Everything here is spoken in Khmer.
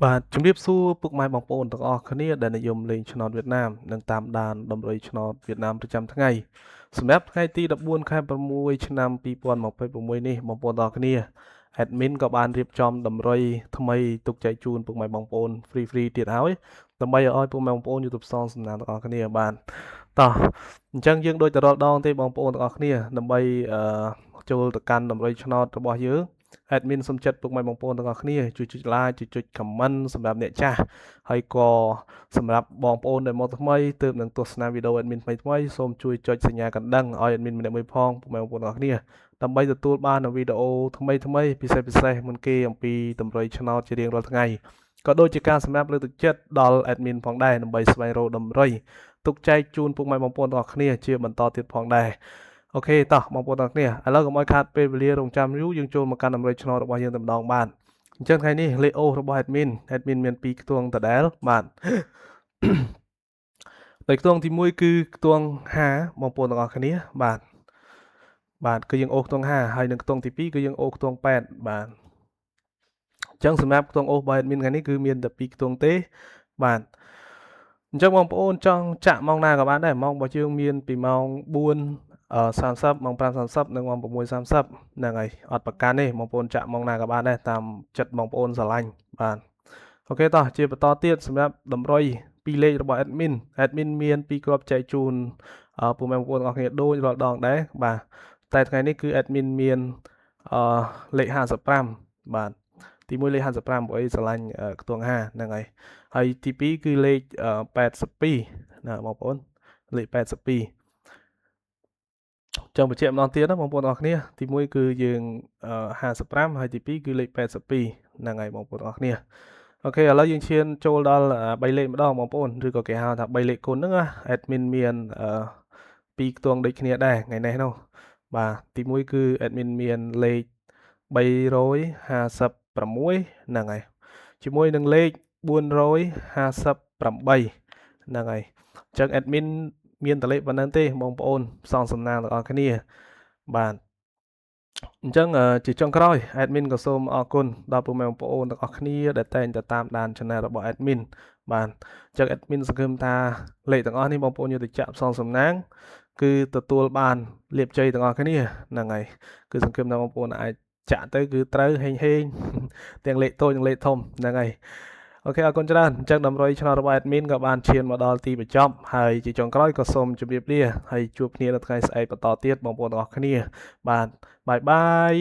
បាទជំរាបសួរពុកម៉ែបងប្អូនទាំងអស់គ្នាដែលនិយមលេងឆ្នោតវៀតណាមនិងតាមដានដំរីឆ្នោតវៀតណាមប្រចាំថ្ងៃសម្រាប់ថ្ងៃទី14ខែ6ឆ្នាំ2026នេះបងប្អូនទាំងអស់គ្នា admin ក៏បានរៀបចំដំរីថ្មីទុកចែកជូនពុកម៉ែបងប្អូន free ទៀតហើយដើម្បីឲ្យពុកម៉ែបងប្អូនយុទ្ធផ្សងសំណាងទាំងអស់គ្នាបានតោះអញ្ចឹងយើងដូចទៅរាល់ដងទេបងប្អូនទាំងអស់គ្នាដើម្បីចូលទៅកាន់ដំរីឆ្នោតរបស់យើង admin សូមចិត្តពុកម៉ែបងប្អូនទាំងអស់គ្នាជួយចុច like ជួយចុច comment សម្រាប់អ្នកចាស់ហើយក៏សម្រាប់បងប្អូនដែលមកថ្មីទើបនឹងទស្សនាវីដេអូ admin ថ្មីសូមជួយចុចសញ្ញាកណ្ដឹងឲ្យ admin ម្នាក់មួយផងពុកម៉ែបងប្អូនទាំងអស់គ្នាដើម្បីទទួលបាននូវវីដេអូថ្មីពិសេសមុនគេអំពីតម្រុយឆ្នោតជារៀងរាល់ថ្ងៃក៏ដូចជាការសម្រាប់លើកទឹកចិត្តដល់ admin ផងដែរដើម្បីស្វែងរកតម្រុយទុកចែកជូនពុកម៉ែបងប្អូនទាំងអស់គ្នាជាបន្តទៀតផងដែរអូខេតោះបងប្អូនទាំងគ្នាឥឡូវកុំឲ្យខាតពេលវេលារងចាំយូរយើងចូលមកកាន់តម្រុយឆ្នោតរបស់យើងតែម្ដងបាទអញ្ចឹងថ្ងៃនេះលេខអូរបស់ admin មាន2ខ្ទង់ដដែលបាទដោយខ្ទង់ទី1គឺខ្ទង់50បងប្អូនទាំងអស់គ្នាបាទគឺយើងអូខ្ទង់50ហើយនឹងខ្ទង់ទី2គឺយើងអូខ្ទង់8បាទអញ្ចឹងសម្រាប់ខ្ទង់អូរបស់ admin ថ្ងៃនេះគឺមានតែ2ខ្ទង់ទេបាទអញ្ចឹងបងប្អូនចង់ចាក់ម៉ោងណាក៏បានដែរម៉ោងរបស់យើងមានពីម៉ោង4:30ម៉ោង5:30និងម៉ោង6:30ហ្នឹងហើយអត់ប្រកាន់ទេបងប្អូនចាក់ម៉ោងណាក៏បានដែរតាមចិត្តបងប្អូនស្រឡាញ់បាទអូខេតោះជាបន្តទៀតសម្រាប់តម្រុយ2លេខរបស់ admin មាន2គ្រាប់ចែកជូនពុកម៉ែបងប្អូនទាំងអស់គ្នាដូចរាល់ដងដែរបាទតែថ្ងៃនេះគឺ admin មានលេខ55បាទទី1លេខ55ព្រោះអីស្រឡាញ់ខ្ទង់50ហ្នឹងហើយទី2គឺលេខ82ណាបងប្អូនលេខ82ចង់បញ្ជាក់ម្ដងទៀតណាបងប្អូនអរគ្នាទី1គឺយើង55ហើយទី2គឺលេខ82ហ្នឹងហើយបងប្អូនអរគ្នាអូខេឥឡូវយើងឈានចូលដល់3លេខម្ដងបងប្អូនឬក៏គេហៅថា3លេខគុណហ្នឹងណា admin មាន2ខ្ទង់ដូចគ្នាដែរថ្ងៃនេះនោះបាទទី1គឺ admin មានលេខ356ហ្នឹងហើយជាមួយនឹងលេខ458ហ្នឹងហើយអញ្ចឹង admin មានតលេខប៉ុណ្ណឹងទេបងប្អូនផ្សងសំណាងទាំងអស់គ្នាបាទអញ្ចឹងជាចុងក្រោយ admin ក៏សូមអរគុណដល់ពុកម៉ែបងប្អូនទាំងអស់គ្នាដែលតែងតែតាមដាន channel របស់ admin បាទអញ្ចឹង admin សង្ឃឹមថាលេខទាំងអស់នេះបងប្អូនយកទៅចាក់ផ្សងសំណាងគឺទទួលបានលាភជ័យទាំងអស់គ្នាហ្នឹងហើយគឺសង្ឃឹមថាបងប្អូនអាចចាក់ទៅគឺត្រូវហេងទាំងលេខតូចនិងលេខធំហ្នឹងហើយអូខេអរគុណច្រើនអញ្ចឹងតម្រុយឆ្នោតរបស់ admin ក៏បានឈានមកដល់ទីបញ្ចប់ហើយជាចុងក្រោយក៏សូមជម្រាបលាហើយជួបគ្នានៅថ្ងៃស្អែកបន្តទៀតបងប្អូនទាំងអស់គ្នាបាទបាយបាយ